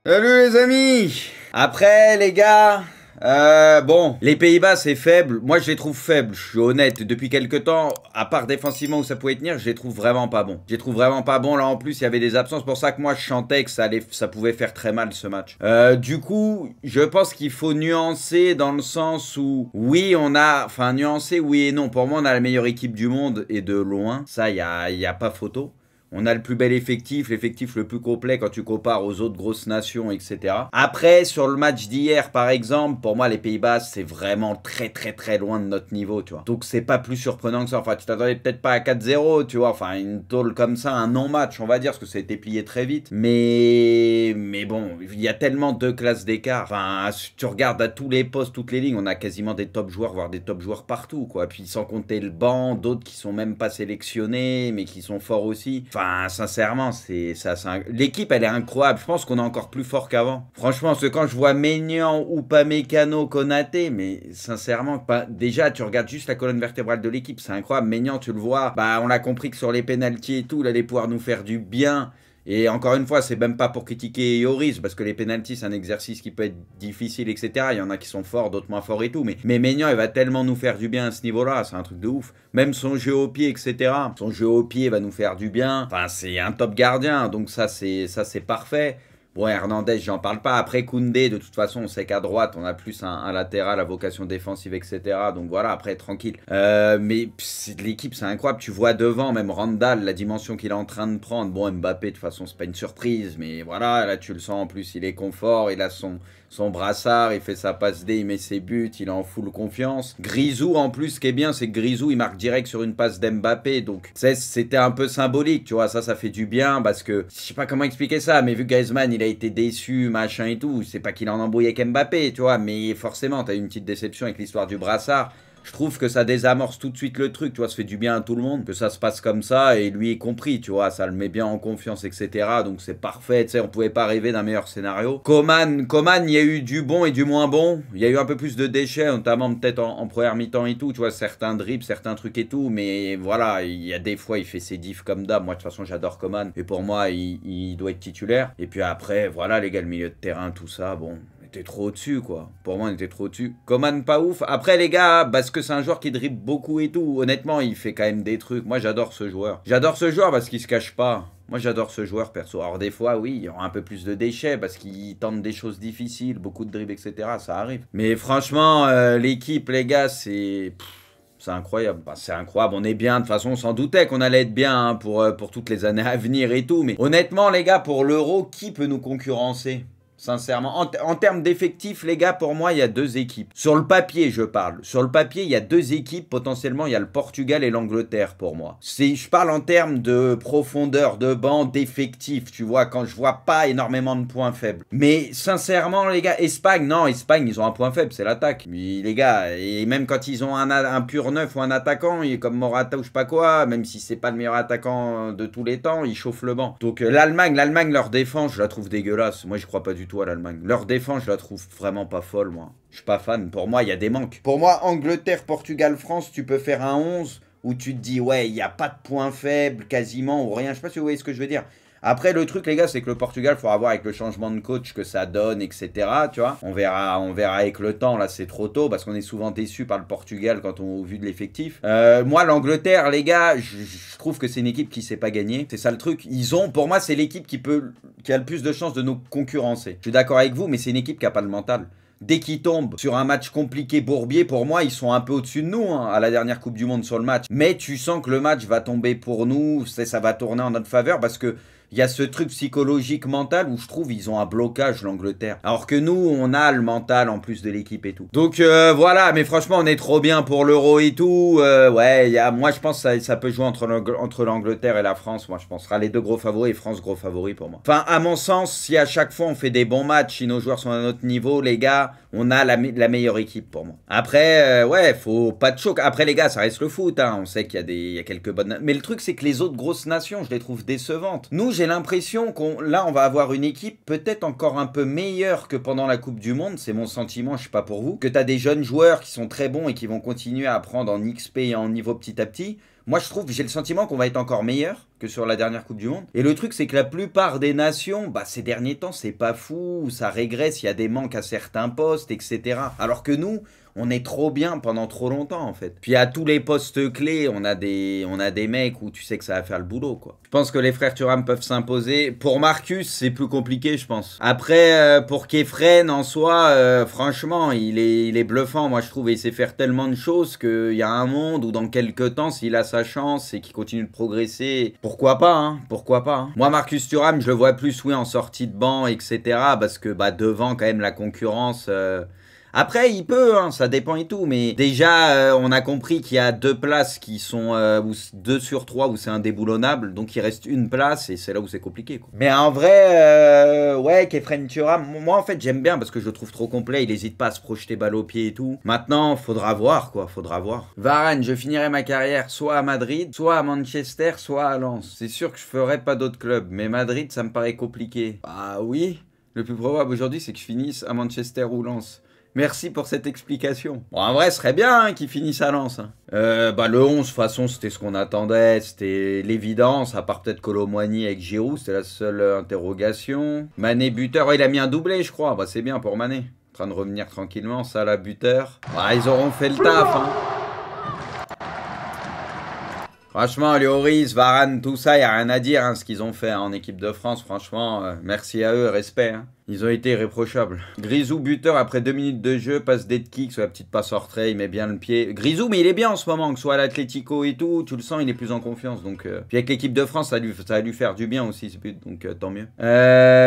Salut les amis. Après les gars, bon, les Pays-Bas c'est faible. Moi je les trouve faibles, je suis honnête. Depuis quelques temps, à part défensivement où ça pouvait tenir, je les trouve vraiment pas bons. Je les trouve vraiment pas bons. Là en plus il y avait des absences, pour ça que moi je chantais que ça pouvait faire très mal ce match. Du coup, je pense qu'il faut nuancer dans le sens où oui on a, enfin nuancer oui et non. Pour moi on a la meilleure équipe du monde et de loin. Ça y a pas photo. On a le plus bel effectif, l'effectif le plus complet quand tu compares aux autres grosses nations, etc. Après, sur le match d'hier, par exemple, pour moi, les Pays-Bas, c'est vraiment très loin de notre niveau, tu vois. Donc, c'est pas plus surprenant que ça. Enfin, tu t'attendais peut-être pas à 4-0, tu vois. Enfin, une tôle comme ça, un non-match, on va dire, parce que ça a été plié très vite. Mais bon, il y a tellement deux classes d'écart. Enfin, tu regardes à tous les postes, toutes les lignes, on a quasiment des top joueurs, voire des top joueurs partout, quoi. Puis, sans compter le banc, d'autres qui sont même pas sélectionnés, mais qui sont forts aussi. Enfin, sincèrement, l'équipe, elle est incroyable. Je pense qu'on est encore plus fort qu'avant. Franchement, parce que quand je vois Maignan, Upamecano, Konaté, mais sincèrement, déjà, tu regardes juste la colonne vertébrale de l'équipe, c'est incroyable. Maignan, tu le vois, bah, on a compris que sur les pénaltys et tout, il allait pouvoir nous faire du bien. Et encore une fois, c'est même pas pour critiquer Yoris, parce que les pénaltys, c'est un exercice qui peut être difficile, etc. Il y en a qui sont forts, d'autres moins forts et tout. Mais Maignan, il va tellement nous faire du bien à ce niveau-là, c'est un truc de ouf. Même son jeu au pied, etc. Son jeu au pied va nous faire du bien. Enfin, c'est un top gardien, donc ça, c'est parfait. Bon, Hernandez, j'en parle pas. Après, Koundé, de toute façon, on sait qu'à droite, on a plus un latéral à vocation défensive, etc. Donc voilà, après, tranquille. Mais l'équipe, c'est incroyable. Tu vois devant, même Randall, la dimension qu'il est en train de prendre. Bon, Mbappé, de toute façon, c'est pas une surprise. Mais voilà, là, tu le sens en plus, il est confort. Il a son brassard, il fait sa passe D, il met ses buts, il est en full confiance. Grisou, en plus, ce qui est bien, c'est que Grisou, il marque direct sur une passe d'Mbappé. Donc, c'était un peu symbolique, tu vois. Ça fait du bien parce que, je sais pas comment expliquer ça, mais vu que Griezmann, il a été déçu, machin et tout, c'est pas qu'il en embrouille avec Mbappé, tu vois. Mais forcément, t'as une petite déception avec l'histoire du brassard. Je trouve que ça désamorce tout de suite le truc, tu vois, ça fait du bien à tout le monde, que ça se passe comme ça, et lui est compris, tu vois, ça le met bien en confiance, etc. Donc c'est parfait, tu sais, on pouvait pas rêver d'un meilleur scénario. Coman, il y a eu du bon et du moins bon, il y a eu un peu plus de déchets, notamment peut-être en première mi-temps et tout, tu vois, certains dribbles, certains trucs et tout, mais voilà, il y a des fois, il fait ses diffs comme d'hab, moi de toute façon j'adore Coman, et pour moi, il doit être titulaire. Et puis après, voilà, les gars, le milieu de terrain, tout ça, bon... était trop au-dessus, quoi. Pour moi, on était trop au-dessus. Coman, pas ouf. Après, les gars, parce que c'est un joueur qui dribble beaucoup et tout, honnêtement, il fait quand même des trucs. Moi, j'adore ce joueur. J'adore ce joueur parce qu'il se cache pas. Moi, j'adore ce joueur, perso. Alors, des fois, oui, il y aura un peu plus de déchets parce qu'il tente des choses difficiles, beaucoup de dribbles, etc. Ça arrive. Mais franchement, l'équipe, les gars, c'est... C'est incroyable. Bah, c'est incroyable. On est bien. De toute façon, on s'en doutait qu'on allait être bien hein, pour toutes les années à venir et tout. Mais honnêtement, les gars, pour l'Euro, qui peut nous concurrencer? Sincèrement, en termes d'effectifs, les gars, pour moi, il y a deux équipes. Sur le papier, je parle. Sur le papier, il y a deux équipes. Potentiellement, il y a le Portugal et l'Angleterre, pour moi. Je parle en termes de profondeur de banc, d'effectifs, tu vois, quand je vois pas énormément de points faibles. Mais sincèrement, les gars, Espagne, non, Espagne, ils ont un point faible, c'est l'attaque. Mais les gars, et même quand ils ont un pur neuf ou un attaquant, il est comme Morata ou je sais pas quoi, même si c'est pas le meilleur attaquant de tous les temps, ils chauffent le banc. Donc l'Allemagne, leur défense, je la trouve dégueulasse. Moi, je crois pas du tout à l'Allemagne. Leur défense, je la trouve vraiment pas folle, moi. Je suis pas fan. Pour moi, il y a des manques. Pour moi, Angleterre, Portugal, France, tu peux faire un 11 où tu te dis, ouais, il n'y a pas de points faibles, quasiment, ou rien. Je sais pas si vous voyez ce que je veux dire. Après, le truc, les gars, c'est que le Portugal, il faudra voir avec le changement de coach que ça donne, etc. Tu vois, on verra avec le temps. Là, c'est trop tôt parce qu'on est souvent déçu par le Portugal quand on au vu de l'effectif. Moi, l'Angleterre, les gars, je trouve que c'est une équipe qui sait pas gagner. C'est ça le truc. Pour moi, c'est l'équipe qui a le plus de chances de nous concurrencer. Je suis d'accord avec vous, mais c'est une équipe qui a pas le mental. Dès qu'ils tombent sur un match compliqué bourbier, pour moi, ils sont un peu au-dessus de nous hein, à la dernière Coupe du Monde sur le match. Mais tu sens que le match va tomber pour nous, ça va tourner en notre faveur parce que il y a ce truc psychologique mental où je trouve ils ont un blocage l'Angleterre. Alors que nous, on a le mental en plus de l'équipe et tout. Donc voilà, mais franchement, on est trop bien pour l'Euro et tout. Ouais, moi je pense que ça peut jouer entre l'Angleterre et la France. Moi je pense que ce sera les deux gros favoris et France gros favori pour moi. Enfin, à mon sens, si à chaque fois on fait des bons matchs, si nos joueurs sont à notre niveau, les gars, on a la meilleure équipe pour moi. Après, ouais, faut pas de choc. Après les gars, ça reste le foot. Hein. On sait qu'il y a quelques bonnes... Mais le truc, c'est que les autres grosses nations, je les trouve décevantes. Nous, j'ai l'impression là, on va avoir une équipe peut-être encore un peu meilleure que pendant la Coupe du Monde. C'est mon sentiment, je sais pas pour vous. Que t'as des jeunes joueurs qui sont très bons et qui vont continuer à apprendre en XP et en niveau petit à petit. Moi, je trouve, j'ai le sentiment qu'on va être encore meilleur que sur la dernière Coupe du Monde. Et le truc, c'est que la plupart des nations, bah, ces derniers temps, c'est pas fou, ça régresse, il y a des manques à certains postes, etc. Alors que nous, on est trop bien pendant trop longtemps, en fait. Puis à tous les postes clés, on a des mecs où tu sais que ça va faire le boulot, quoi. Je pense que les frères Thuram peuvent s'imposer. Pour Marcus, c'est plus compliqué, je pense. Après, pour Kefren, en soi, franchement, il est bluffant, moi, je trouve. Et il sait faire tellement de choses qu'il y a un monde où, dans quelques temps, s'il a sa chance et qu'il continue de progresser, pourquoi pas, hein. Pourquoi pas, hein. Moi, Marcus Thuram, je le vois plus, oui, en sortie de banc, etc. Parce que, bah, devant, quand même, la concurrence... Après, il peut, hein, ça dépend et tout, mais déjà, on a compris qu'il y a 2 places qui sont, 2 sur 3 où c'est indéboulonnable, donc il reste une place et c'est là où c'est compliqué, quoi. Mais en vrai, ouais, Kefren Thuram, moi en fait j'aime bien parce que je le trouve trop complet, il hésite pas à se projeter balle au pied et tout. Maintenant, faudra voir, quoi, faudra voir. Varane, je finirai ma carrière soit à Madrid, soit à Manchester, soit à Lens. C'est sûr que je ferai pas d'autres clubs, mais Madrid, ça me paraît compliqué. Ah oui, le plus probable aujourd'hui, c'est que je finisse à Manchester ou Lens. Merci pour cette explication. Bon, en vrai, ce serait bien hein, qu'ils finissent à Lens. Hein. Bah, le 11, de toute façon, c'était ce qu'on attendait. C'était l'évidence, à part peut-être Colomboigny avec Giroud. C'était la seule interrogation. Mané buteur. Ouais, il a mis un doublé, je crois. Bah, c'est bien pour Mané. En train de revenir tranquillement. Ça, la buteur. Bah, ils auront fait le taf. Hein. Franchement, Lloris, Varane, tout ça, il n'y a rien à dire, hein, ce qu'ils ont fait hein, en équipe de France. Franchement, merci à eux, respect. Hein. Ils ont été irréprochables. Grisou, buteur, après 2 minutes de jeu, passe dead kick, sur la petite passe en retrait, il met bien le pied. Grisou, mais il est bien en ce moment, que ce soit à l'Atlético et tout, tu le sens, il est plus en confiance. Donc, Puis avec l'équipe de France, ça va lui faire du bien aussi, ce but, donc tant mieux.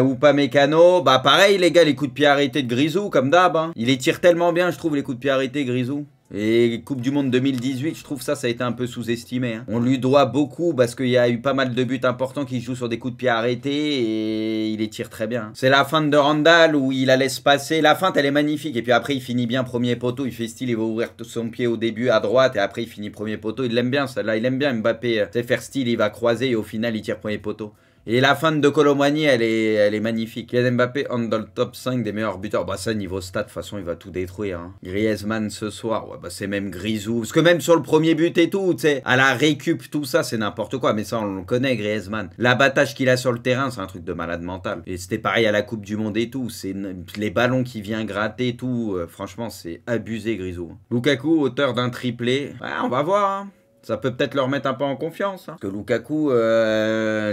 Ou pas Mécano, bah pareil les gars, les coups de pied arrêtés de Grisou, comme d'hab. Hein. Il les tire tellement bien, je trouve, les coups de pied arrêtés, Grisou. Et Coupe du Monde 2018, je trouve ça a été un peu sous-estimé. Hein. On lui doit beaucoup parce qu'il y a eu pas mal de buts importants qui jouent sur des coups de pied arrêtés et il les tire très bien. C'est la feinte de Randall où il la laisse passer. La feinte, elle est magnifique. Et puis après, il finit bien premier poteau. Il fait style, il va ouvrir son pied au début à droite et après, il finit premier poteau. Il l'aime bien, celle-là. Il aime bien Mbappé. Tu sais, faire style, il va croiser et au final, il tire premier poteau. Et la fin de Colomboigny, elle est magnifique. Kylian Mbappé on dans le top 5 des meilleurs buteurs. Bah ça, niveau stat, de toute façon, il va tout détruire. Hein. Griezmann ce soir, ouais, bah c'est même Grisou. Parce que même sur le premier but et tout, tu sais, à la récup, tout ça, c'est n'importe quoi. Mais ça, on le connaît, Griezmann. L'abattage qu'il a sur le terrain, c'est un truc de malade mental. Et c'était pareil à la Coupe du Monde et tout. C'est les ballons qu'il vient gratter et tout. Franchement, c'est abusé, Grisou. Lukaku, auteur d'un triplé. Ouais, on va voir, hein. Ça peut peut-être leur mettre un peu en confiance. Hein. Parce que Lukaku,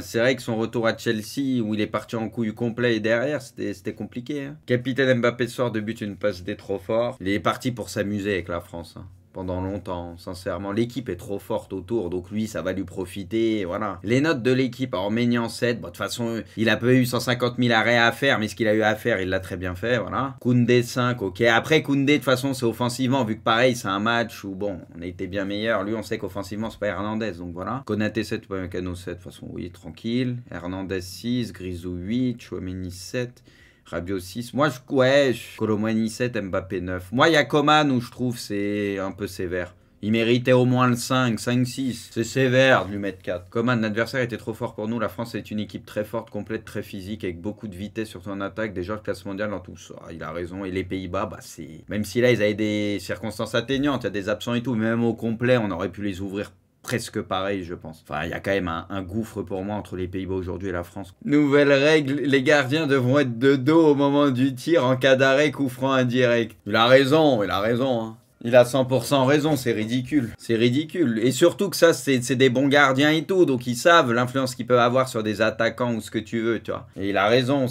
c'est vrai que son retour à Chelsea, où il est parti en couille complet et derrière, c'était compliqué. Hein. Capitaine Mbappé sort de but, une passe des trop fort. Il est parti pour s'amuser avec la France. Hein. Pendant longtemps, sincèrement. L'équipe est trop forte autour, donc lui, ça va lui profiter, voilà. Les notes de l'équipe, alors Maignan 7, bon, de toute façon, il a peu eu 150 000 arrêts à faire, mais ce qu'il a eu à faire, il l'a très bien fait, voilà. Koundé 5, ok. Après, Koundé, de toute façon, c'est offensivement, vu que pareil, c'est un match où, bon, on a été bien meilleur. Lui, on sait qu'offensivement, c'est pas Hernandez, donc voilà. Konaté 7, Upamecano 7, de toute façon, oui, tranquille. Hernandez 6, Grisou 8, Chouameni 7... Rabiot 6. Moi, Colomboigny 7, Mbappé 9. Moi, il y a Coman où je trouve c'est un peu sévère. Il méritait au moins le 5, 5-6. C'est sévère de lui mettre 4. Coman, l'adversaire était trop fort pour nous. La France est une équipe très forte, complète, très physique, avec beaucoup de vitesse, surtout en attaque. Déjà, le classe mondial dans tout ça. Il a raison. Et les Pays-Bas, bah, c'est. Même si là, ils avaient des circonstances atteignantes, il y a des absents et tout. Mais même au complet, on aurait pu les ouvrir presque pareil, je pense. Enfin, il y a quand même un gouffre pour moi entre les Pays-Bas aujourd'hui et la France. Nouvelle règle, les gardiens devront être de dos au moment du tir en cas d'arrêt coup franc indirect. Il a raison, hein. Il a 100% raison, c'est ridicule. C'est ridicule. Et surtout que ça, c'est des bons gardiens et tout, donc ils savent l'influence qu'ils peuvent avoir sur des attaquants ou ce que tu veux, tu vois. Et il a raison,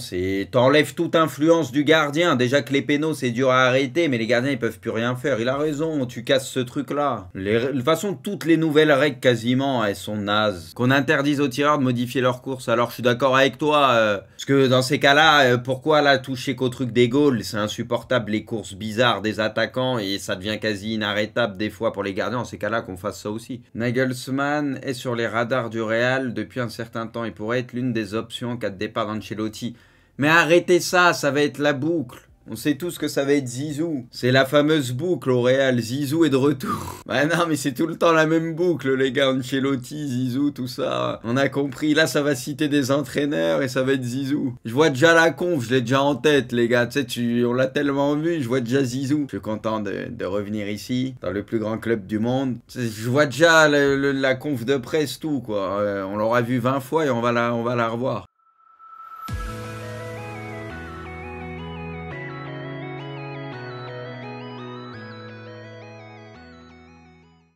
t'enlèves toute influence du gardien. Déjà que les pénaux, c'est dur à arrêter, mais les gardiens, ils peuvent plus rien faire. Il a raison, tu casses ce truc-là. De toute façon, toutes les nouvelles règles, quasiment, elles sont nazes. Qu'on interdise aux tireurs de modifier leur course. Alors, je suis d'accord avec toi, parce que dans ces cas-là, pourquoi là, toucher qu'au truc des goals? C'est insupportable, les courses bizarres des attaquants, et ça devient quasi inarrêtable des fois pour les gardiens, dans ces cas-là qu'on fasse ça aussi. Nagelsmann est sur les radars du Real depuis un certain temps. Il pourrait être l'une des options en cas de départ d'Ancelotti. Mais arrêtez ça, ça va être la boucle. On sait tous que ça va être Zizou. C'est la fameuse boucle au Real. Zizou est de retour. Bah non, mais c'est tout le temps la même boucle, les gars. Ancelotti, Zizou, tout ça. On a compris. Là, ça va citer des entraîneurs et ça va être Zizou. Je vois déjà la conf, je l'ai déjà en tête, les gars. Tu sais, on l'a tellement vu, je vois déjà Zizou. Je suis content de revenir ici, dans le plus grand club du monde. Je vois déjà la conf de presse, tout, quoi. On l'aura vu 20 fois et on va la revoir.